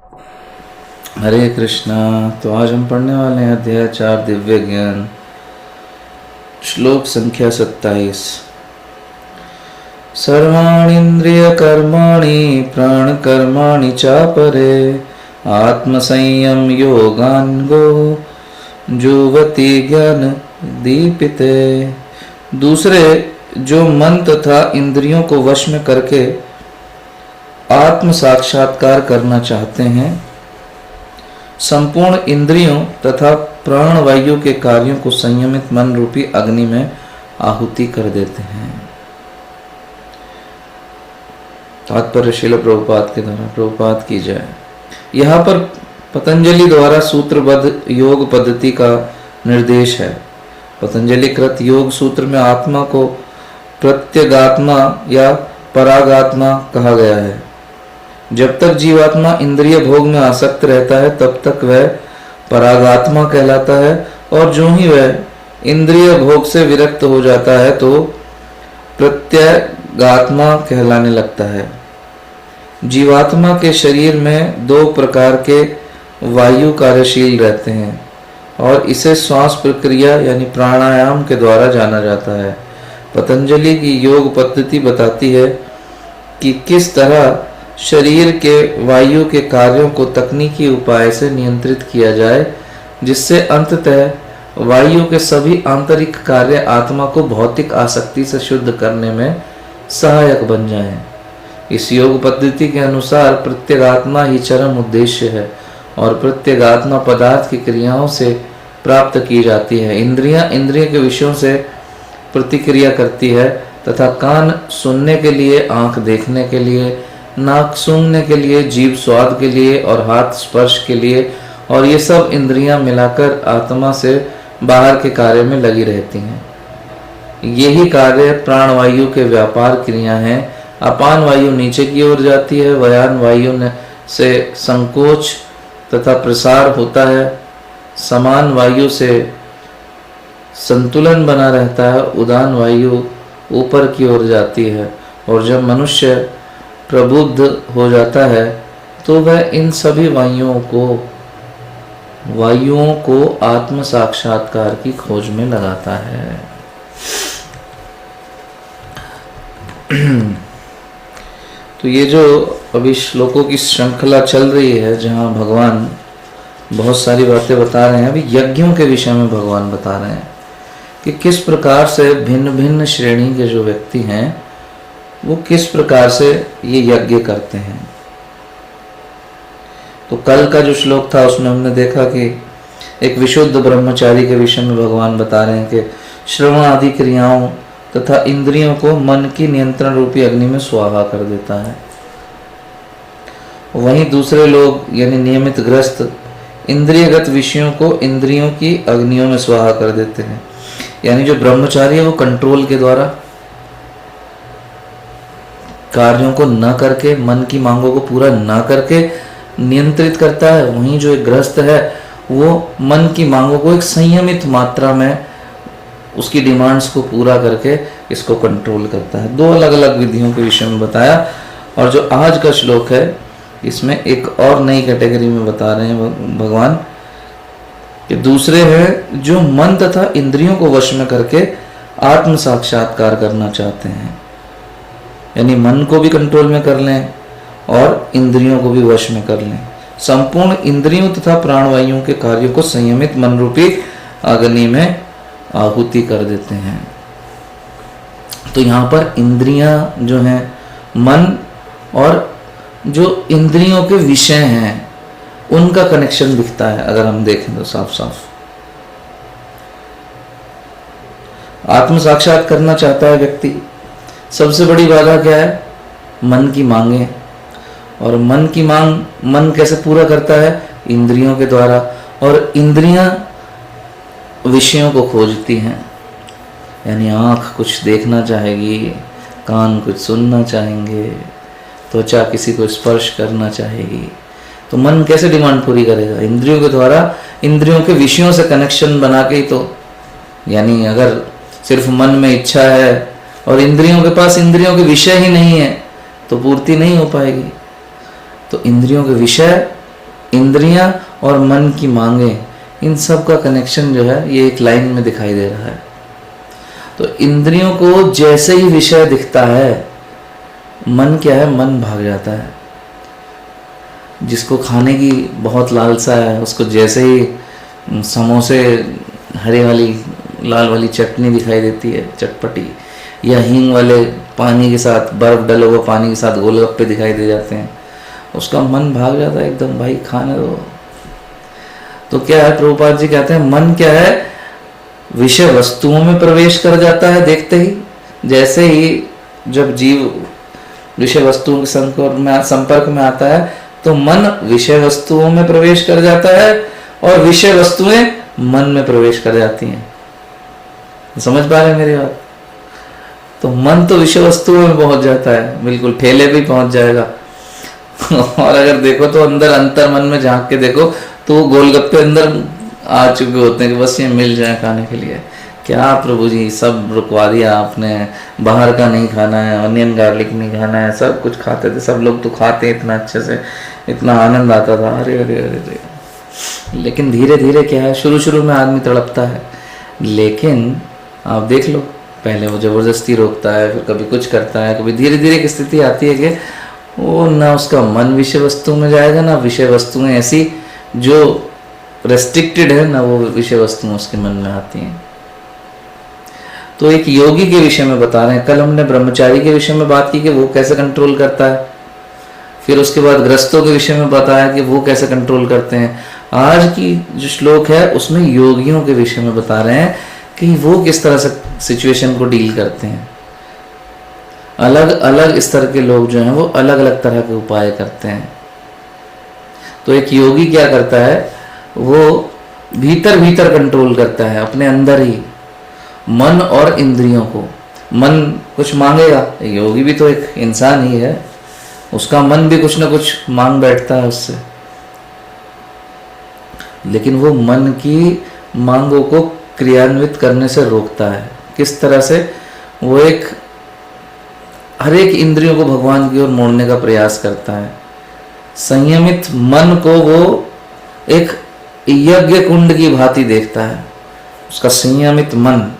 हरे कृष्णा। तो आज हम पढ़ने वाले हैं अध्याय 4 दिव्य ज्ञान, श्लोक संख्या 27। सर्वाणींद्रिय कर्माणि प्राण कर्माणि चापरे आत्म संयम योगान्गो जुवति ज्ञान दीपिते। दूसरे जो मन तथा इंद्रियों को वश में करके आत्म साक्षात्कार करना चाहते हैं, संपूर्ण इंद्रियों तथा प्राण वायु के कार्यों को संयमित मन रूपी अग्नि में आहुति कर देते हैं। तात्पर्य श्रील प्रभुपाद के द्वारा। प्रभुपाद की जय। यहाँ पर पतंजलि द्वारा सूत्रबद्ध योग पद्धति का निर्देश है। पतंजलि कृत योग सूत्र में आत्मा को प्रत्यगात्मा या परागात्मा कहा गया है। जब तक जीवात्मा इंद्रिय भोग में आसक्त रहता है तब तक वह परागात्मा कहलाता है, और जो ही वह इंद्रिय भोग से विरक्त हो जाता है तो प्रत्यगात्मा कहलाने लगता है। जीवात्मा के शरीर में 2 प्रकार के वायु कार्यशील रहते हैं और इसे श्वास प्रक्रिया यानी प्राणायाम के द्वारा जाना जाता है। पतंजलि की योग पद्धति बताती है कि किस तरह शरीर के वायु के कार्यों को तकनीकी उपाय से नियंत्रित किया जाए, जिससे अंततः वायु के सभी आंतरिक कार्य आत्मा को भौतिक आसक्ति से शुद्ध करने में सहायक बन जाएं। इस योग पद्धति के अनुसार प्रत्यगात्मा ही चरम उद्देश्य है और प्रत्यगात्मा पदार्थ की क्रियाओं से प्राप्त की जाती है। इंद्रियां इंद्रिय के विषयों से प्रतिक्रिया करती है तथा कान सुनने के लिए, आंख देखने के लिए, नाक सूंघने के लिए, जीभ स्वाद के लिए और हाथ स्पर्श के लिए, और ये सब इंद्रियां मिलाकर आत्मा से बाहर के कार्य में लगी रहती हैं। यही कार्य प्राणवायु के व्यापार क्रिया हैं। अपान वायु नीचे की ओर जाती है, व्यान वायु से संकोच तथा प्रसार होता है, समान वायु से संतुलन बना रहता है, उदान वायु ऊपर की ओर जाती है, और जब मनुष्य प्रबुद्ध हो जाता है तो वह इन सभी वायुओं को आत्म साक्षात्कार की खोज में लगाता है। तो ये जो अभी श्लोकों की श्रृंखला चल रही है, जहाँ भगवान बहुत सारी बातें बता रहे हैं, अभी यज्ञों के विषय में भगवान बता रहे हैं कि किस प्रकार से भिन्न भिन्न श्रेणी के जो व्यक्ति हैं वो किस प्रकार से ये यज्ञ करते हैं। तो कल का जो श्लोक था उसमें हमने देखा कि एक विशुद्ध ब्रह्मचारी के विषय में भगवान बता रहे हैं कि श्रवण आदि क्रियाओं तथा इंद्रियों को मन की नियंत्रण रूपी अग्नि में स्वाहा कर देता है। वहीं दूसरे लोग यानी नियमित ग्रस्त इंद्रियगत विषयों को इंद्रियों की अग्नियों में स्वाहा कर देते हैं। यानी जो ब्रह्मचारी है वो कंट्रोल के द्वारा कार्यों को न करके, मन की मांगों को पूरा न करके नियंत्रित करता है। वहीं जो एक गृहस्थ है वो मन की मांगों को एक संयमित मात्रा में उसकी डिमांड्स को पूरा करके इसको कंट्रोल करता है। 2 अलग अलग विधियों के विषय में बताया। और जो आज का श्लोक है इसमें एक और नई कैटेगरी में बता रहे हैं भगवान कि दूसरे हैं जो मन तथा इंद्रियों को वश में करके आत्म साक्षात्कार करना चाहते हैं, यानी मन को भी कंट्रोल में कर लें और इंद्रियों को भी वश में कर लें। संपूर्ण इंद्रियों तथा प्राणवायुओं के कार्यों को संयमित मन रूपी अग्नि में आहुति कर देते हैं। तो यहाँ पर इंद्रियां जो हैं, मन और जो इंद्रियों के विषय हैं उनका कनेक्शन दिखता है अगर हम देखें तो साफ साफ। आत्म साक्षात करना चाहता है व्यक्ति, सबसे बड़ी बाधा क्या है? मन की मांगे। और मन की मांग मन कैसे पूरा करता है? इंद्रियों के द्वारा। और इंद्रियां विषयों को खोजती हैं, यानी आँख कुछ देखना चाहेगी, कान कुछ सुनना चाहेंगे, त्वचा किसी को स्पर्श करना चाहेगी। तो मन कैसे डिमांड पूरी करेगा? इंद्रियों के द्वारा, इंद्रियों के विषयों से कनेक्शन बना के ही तो। यानी अगर सिर्फ मन में इच्छा है और इंद्रियों के पास इंद्रियों के विषय ही नहीं है तो पूर्ति नहीं हो पाएगी। तो इंद्रियों के विषय इंद्रियां और मन की मांगे, इन सब का कनेक्शन जो है ये एक लाइन में दिखाई दे रहा है। तो इंद्रियों को जैसे ही विषय दिखता है, मन क्या है, मन भाग जाता है। जिसको खाने की बहुत लालसा है, उसको जैसे ही समोसे, हरे वाली लाल वाली चटनी दिखाई देती है चटपटी, या हींग वाले पानी के साथ, बर्फ डले हुए पानी के साथ गोलगप्पे दिखाई दे जाते हैं, उसका मन भाग जाता है एकदम, भाई खाने दो। तो क्या है, प्रभुपाद जी कहते हैं मन क्या है, विषय वस्तुओं में प्रवेश कर जाता है देखते ही। जैसे ही जब जीव विषय वस्तुओं के संपर्क में आता है तो मन विषय वस्तुओं में प्रवेश कर जाता है और विषय वस्तुएं मन में प्रवेश कर जाती हैं। समझ पा रहे हैं मेरी बात? तो मन तो विषय वस्तुओं में पहुंच जाता है, बिल्कुल ठेले भी पहुंच जाएगा। और अगर देखो तो अंदर अंतर मन में झांक के देखो तो गोलगप्पे अंदर आ चुके होते हैं कि बस ये मिल जाए खाने के लिए। क्या प्रभु जी, सब रुकवा दिया आपने, बाहर का नहीं खाना है, ऑनियन गार्लिक नहीं खाना है, सब कुछ खाते थे, सब लोग तो खाते इतना अच्छे से, इतना आनंद आता था, अरे अरे अरे अरे। लेकिन धीरे धीरे क्या है, शुरू शुरू में आदमी तड़पता है, लेकिन आप देख लो, पहले वो जबरदस्ती रोकता है, फिर कभी कुछ करता है, कभी धीरे धीरे की स्थिति आती है कि वो ना उसका मन विषय वस्तु में जाएगा, ना विषय वस्तुएं ऐसी जो रेस्ट्रिक्टेड है, ना वो विषय वस्तुएं उसके मन में आती हैं। तो एक योगी के विषय में बता रहे हैं। कल हमने ब्रह्मचारी के विषय में बात की कि वो कैसे कंट्रोल करता है, फिर उसके बाद ग्रस्तों के विषय में बताया कि वो कैसे कंट्रोल करते हैं। आज की जो श्लोक है उसमें योगियों के विषय में बता रहे हैं कि वो किस तरह से सिचुएशन को डील करते हैं। अलग अलग स्तर के लोग जो हैं वो अलग अलग तरह के उपाय करते हैं। तो एक योगी क्या करता है, वो भीतर भीतर कंट्रोल करता है, अपने अंदर ही मन और इंद्रियों को। मन कुछ मांगेगा, योगी भी तो एक इंसान ही है, उसका मन भी कुछ ना कुछ मांग बैठता है उससे, लेकिन वो मन की मांगों को क्रियान्वित करने से रोकता है। किस तरह से? वो एक हर एक इंद्रियों को भगवान की ओर मोड़ने का प्रयास करता है। संयमित मन को वो एक यज्ञ कुंड की भांति देखता है, उसका संयमित मन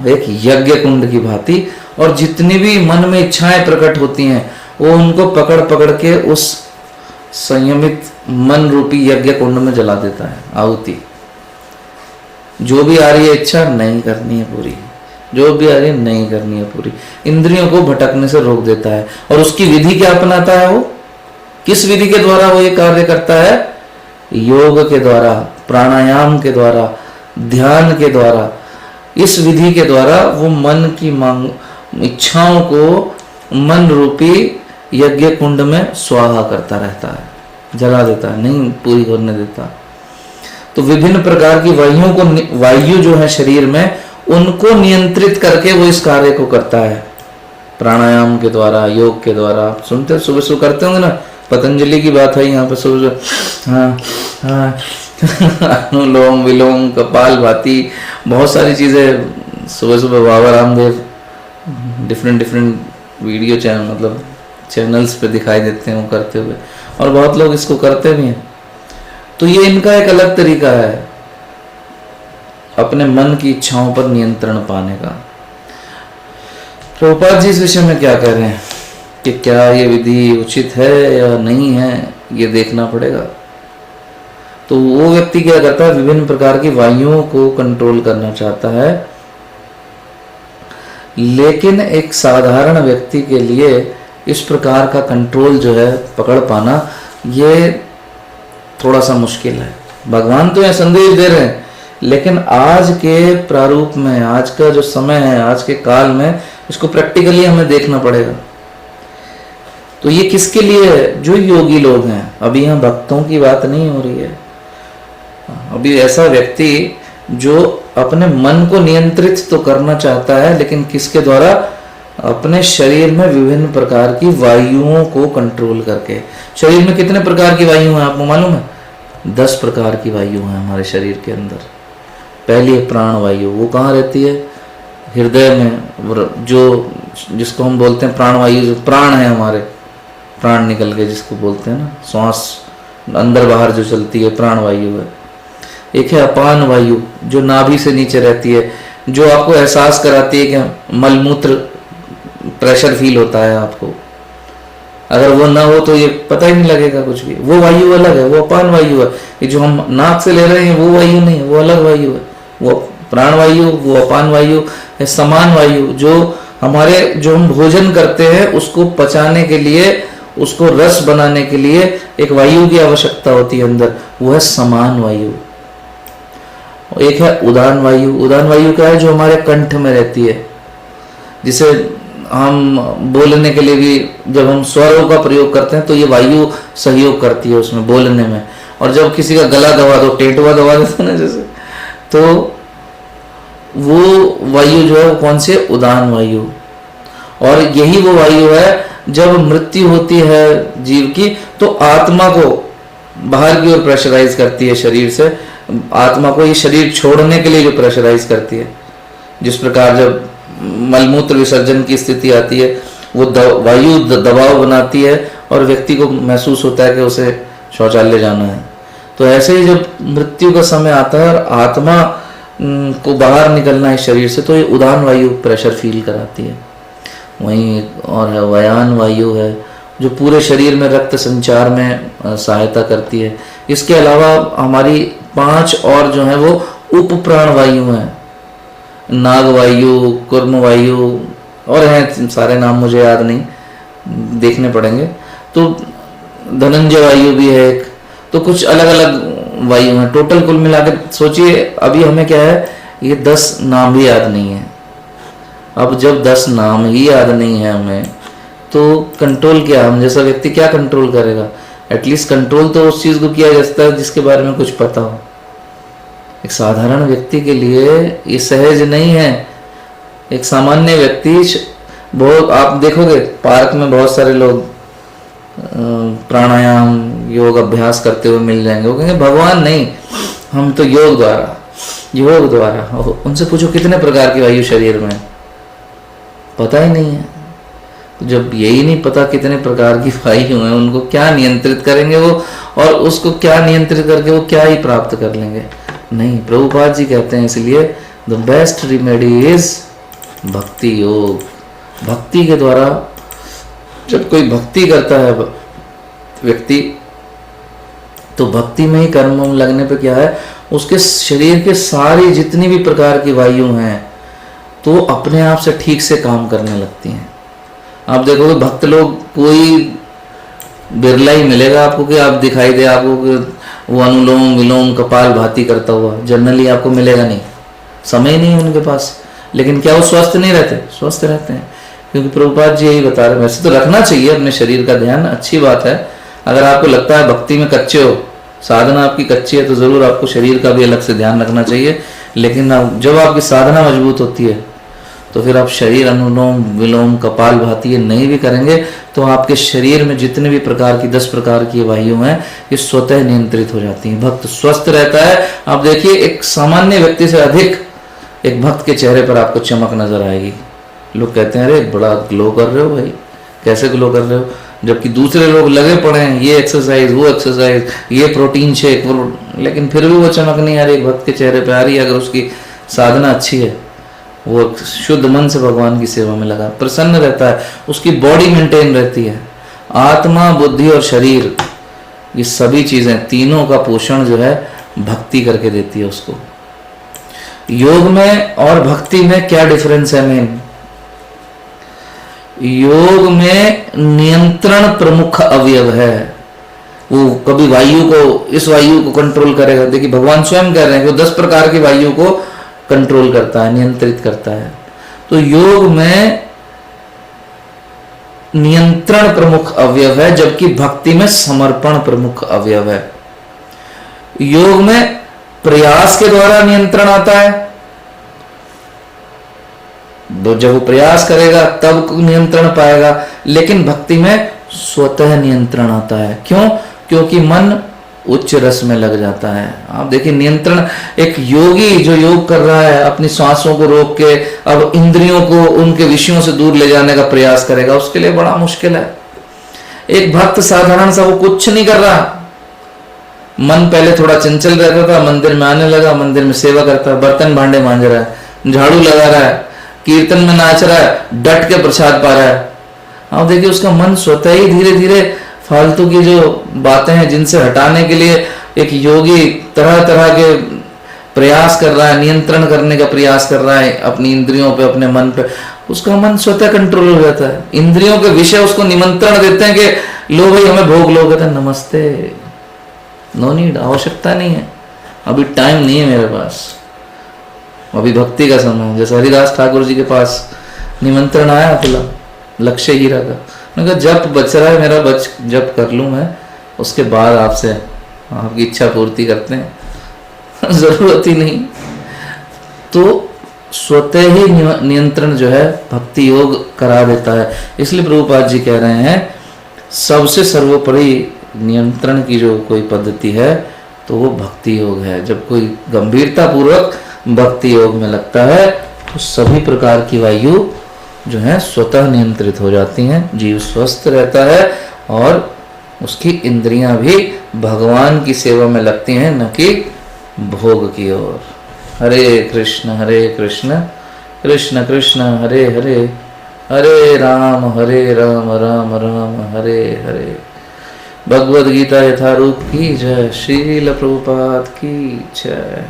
एक यज्ञ कुंड की भांति, और जितनी भी मन में इच्छाएं प्रकट होती हैं वो उनको पकड़ पकड़ के उस संयमित मन रूपी यज्ञ कुंड में जला देता है, आहुति। जो भी आ रही है इच्छा नहीं करनी है पूरी, जो भी आ रही है नहीं करनी है पूरी, इंद्रियों को भटकने से रोक देता है। और उसकी विधि क्या अपनाता है, वो किस विधि के द्वारा वो ये कार्य करता है? योग के द्वारा, प्राणायाम के द्वारा, ध्यान के द्वारा। इस विधि के द्वारा वो मन की मांग इच्छाओं को मन रूपी यज्ञ कुंड में स्वाहा करता रहता है, जला देता है, नहीं पूरी करने देता। तो विभिन्न प्रकार की वायु जो है शरीर में, उनको नियंत्रित करके वो इस कार्य को करता है प्राणायाम के द्वारा, योग के द्वारा। आप सुनते सुबह सुबह करते होंगे ना, पतंजलि की बात है यहाँ पे सुबह, हाँ हाँ अनुलोम विलोम कपाल भाती, बहुत सारी चीजें सुबह सुबह Baba Ramdev different video channel मतलब चैनल्स पे दिखाई देते हैं वो करते हुए, और बहुत लोग इसको करते भी हैं। तो ये इनका एक अलग तरीका है अपने मन की इच्छाओं पर नियंत्रण पाने का। प्रभुपाद जी इस विषय में क्या कह रहे हैं कि क्या ये विधि उचित है या नहीं है, ये देखना पड़ेगा। तो वो व्यक्ति क्या करता है, विभिन्न प्रकार की वायुओं को कंट्रोल करना चाहता है, लेकिन एक साधारण व्यक्ति के लिए इस प्रकार का कंट्रोल जो है पकड़ पाना ये थोड़ा सा मुश्किल है। भगवान तो यह संदेश दे रहे हैं, लेकिन आज के प्रारूप में, आज का जो समय है, आज के काल में इसको प्रैक्टिकली हमें देखना पड़ेगा। तो ये किसके लिए है? जो योगी लोग हैं। अभी यहाँ भक्तों की बात नहीं हो रही है, अभी ऐसा व्यक्ति जो अपने मन को नियंत्रित तो करना चाहता है, लेकिन किसके द्वारा? अपने शरीर में विभिन्न प्रकार की वायुओं को कंट्रोल करके। शरीर में कितने प्रकार की वायु हैं आपको मालूम है? 10 प्रकार की वायु हैं हमारे शरीर के अंदर। पहली है प्राण वायु, वो कहाँ रहती है? हृदय में, जो जिसको हम बोलते हैं प्राण वायु, जो प्राण है हमारे, प्राण निकल के जिसको बोलते हैं ना, श्वास अंदर बाहर जो चलती है, प्राण वायु है। एक है अपान वायु जो नाभि से नीचे रहती है, जो आपको एहसास कराती है कि मलमूत्र प्रेशर फील होता है आपको। अगर वो ना हो तो ये पता ही नहीं लगेगा कुछ भी। वो वायु अलग है, वो अपान वायु है। ये जो हम नाक से ले रहे हैं वो वायु नहीं है, वो अलग वायु है। वो प्राण वायु, वो अपान वायु है। समान वायु जो हम भोजन करते हैं उसको पचाने के लिए, उसको रस बनाने के लिए एक वायु की आवश्यकता होती है अंदर, वो है समान वायु। एक है उदान वायु। उदान वायु क्या है? जो हमारे कंठ में रहती है, जिसे हम बोलने के लिए भी जब हम स्वरों का प्रयोग करते हैं तो ये वायु सहयोग करती है उसमें बोलने में। और जब किसी का गला दबा दो, टेटवा दबा देते ना जैसे, तो वो वायु जो है वो कौन सी? उदान वायु। और यही वो वायु है जब मृत्यु होती है जीव की तो आत्मा को बाहर की ओर प्रेशराइज करती है शरीर से। आत्मा को ये शरीर छोड़ने के लिए जो प्रेशराइज करती है, जिस प्रकार जब मलमूत्र विसर्जन की स्थिति आती है वो वायु दबाव बनाती है और व्यक्ति को महसूस होता है कि उसे शौचालय जाना है। तो ऐसे ही जब मृत्यु का समय आता है और आत्मा को बाहर निकलना है शरीर से, तो ये उदान वायु प्रेशर फील कराती है। वहीं और है वयान वायु है जो पूरे शरीर में रक्त संचार में सहायता करती है। इसके अलावा हमारी 5 और जो है वो उप प्राण वायु हैं, नाग वायु, कुर्म वायु और हैं, सारे नाम मुझे याद नहीं, देखने पड़ेंगे। तो धनंजय वायु भी है एक। तो कुछ अलग अलग वायु हैं। टोटल कुल मिलाकर सोचिए, अभी हमें क्या है, ये 10 नाम भी याद नहीं है। अब जब 10 नाम ही याद नहीं है हमें, तो कंट्रोल क्या, हम जैसा व्यक्ति क्या कंट्रोल करेगा? एटलीस्ट कंट्रोल तो उस चीज को किया जाता है जिसके बारे में कुछ पता हो। एक साधारण व्यक्ति के लिए ये सहज नहीं है। एक सामान्य व्यक्ति बहुत, आप देखोगे पार्क में बहुत सारे लोग प्राणायाम योग अभ्यास करते हुए मिल जाएंगे। वो कहेंगे भगवान नहीं, हम तो योग द्वारा। उनसे पूछो कितने प्रकार की वायु शरीर में, पता ही नहीं है। जब यही नहीं पता कितने प्रकार की वायु हैं, उनको क्या नियंत्रित करेंगे वो, और उसको क्या नियंत्रित करके वो क्या ही प्राप्त कर लेंगे? नहीं, प्रभुपाद जी कहते हैं इसलिए द बेस्ट रिमेडी इज भक्ति योग। भक्ति के द्वारा जब कोई भक्ति करता है व्यक्ति, तो भक्ति में ही कर्म लगने पे क्या है, उसके शरीर के सारी जितनी भी प्रकार की वायु हैं तो अपने आप से ठीक से काम करने लगती हैं। आप देखोगे भक्त लोग, कोई बिरला ही मिलेगा आपको कि आप दिखाई दे आपको कि वो अनुलोम विलोम कपाल भाती करता हुआ, जनरली आपको मिलेगा नहीं, समय नहीं है उनके पास। लेकिन क्या वो स्वस्थ नहीं रहते? स्वस्थ रहते हैं, क्योंकि प्रभुपाद जी यही बता रहे हैं। वैसे तो रखना चाहिए अपने शरीर का ध्यान, अच्छी बात है। अगर आपको लगता है भक्ति में कच्चे हो, साधना आपकी कच्ची है, तो जरूर आपको शरीर का भी अलग से ध्यान रखना चाहिए। लेकिन जब आपकी साधना मजबूत होती है तो फिर आप शरीर अनुलोम विलोम कपाल भाती ये नहीं भी करेंगे तो आपके शरीर में जितने भी प्रकार की 10 प्रकार की वायु हैं ये स्वतः नियंत्रित हो जाती हैं। भक्त स्वस्थ रहता है। आप देखिए, एक सामान्य व्यक्ति से अधिक एक भक्त के चेहरे पर आपको चमक नजर आएगी। लोग कहते हैं अरे बड़ा ग्लो कर रहे हो भाई, कैसे ग्लो कर रहे हो? जबकि दूसरे लोग लगे पड़े हैं, ये एक्सरसाइज वो एक्सरसाइज, ये प्रोटीन शेक, लेकिन फिर भी वो चमक नहीं आ रही एक भक्त के चेहरे पे आ रही है। अगर उसकी साधना अच्छी है, वो शुद्ध मन से भगवान की सेवा में लगा, प्रसन्न रहता है, उसकी बॉडी मेंटेन रहती है। आत्मा बुद्धि और शरीर, ये सभी चीजें तीनों का पोषण जो है भक्ति करके देती है उसको। योग में और भक्ति में क्या डिफरेंस है? मेन योग में नियंत्रण प्रमुख अवयव है। वो कभी वायु को, इस वायु को कंट्रोल करेगा। देखिए भगवान स्वयं कह रहे हैं कि वो 10 प्रकार की वायु को कंट्रोल करता है, नियंत्रित करता है। तो योग में नियंत्रण प्रमुख अवयव है, जबकि भक्ति में समर्पण प्रमुख अवयव है। योग में प्रयास के द्वारा नियंत्रण आता है, जब वो प्रयास करेगा तब नियंत्रण पाएगा। लेकिन भक्ति में स्वतः नियंत्रण आता है। क्यों? क्योंकि मन उच्च रस में लग जाता है। आप देखिए नियंत्रण, एक योगी जो योग कर रहा है अपनी सांसों को रोक के अब इंद्रियों को उनके विषयों से दूर ले जाने का प्रयास करेगा, उसके लिए बड़ा मुश्किल है। एक भक्त साधारण सा, वो कुछ नहीं कर रहा, मन पहले थोड़ा चंचल रहता था, मंदिर में आने लगा, मंदिर में सेवा करता, बर्तन भांडे मांज रहा है, झाड़ू लगा रहा है, कीर्तन में नाच रहा है, डट के प्रसाद पा रहा है। आप देखिए उसका मन स्वतः ही धीरे धीरे फालतू की जो बातें हैं जिनसे हटाने के लिए एक योगी तरह तरह के प्रयास कर रहा है, नियंत्रण करने का प्रयास कर रहा है अपनी इंद्रियों पे, अपने मन पे, उसका मन स्वतः कंट्रोल हो जाता है। इंद्रियों के विषय उसको निमंत्रण देते हैं कि लो भाई हमें भोग लो, कहते हैं नमस्ते, नो नीड, आवश्यकता नहीं है, अभी टाइम नहीं है मेरे पास, अभी भक्ति का समय है। जैसे हरिदास ठाकुर जी के पास निमंत्रण आया खुला लक्ष्य हीरा का, मैंने कहा जब बच रहा है मेरा बच जब कर लूँ मैं, उसके बाद आपसे आपकी इच्छा पूर्ति करते हैं, जरूरत ही नहीं। तो स्वतः ही नियंत्रण जो है भक्ति योग करा देता है। इसलिए प्रभुपाद जी कह रहे हैं सबसे सर्वोपरि नियंत्रण की जो कोई पद्धति है तो वो भक्ति योग है। जब कोई गंभीरता पूर्वक भक्ति योग में लगता है तो सभी प्रकार की वायु जो है स्वतः नियंत्रित हो जाती हैं, जीव स्वस्थ रहता है और उसकी इंद्रियां भी भगवान की सेवा में लगती हैं, न कि भोग की ओर। हरे कृष्ण कृष्ण कृष्ण हरे हरे, हरे राम राम राम हरे हरे। भगवद गीता यथारूप की जय, श्रील प्रभुपाद की जय।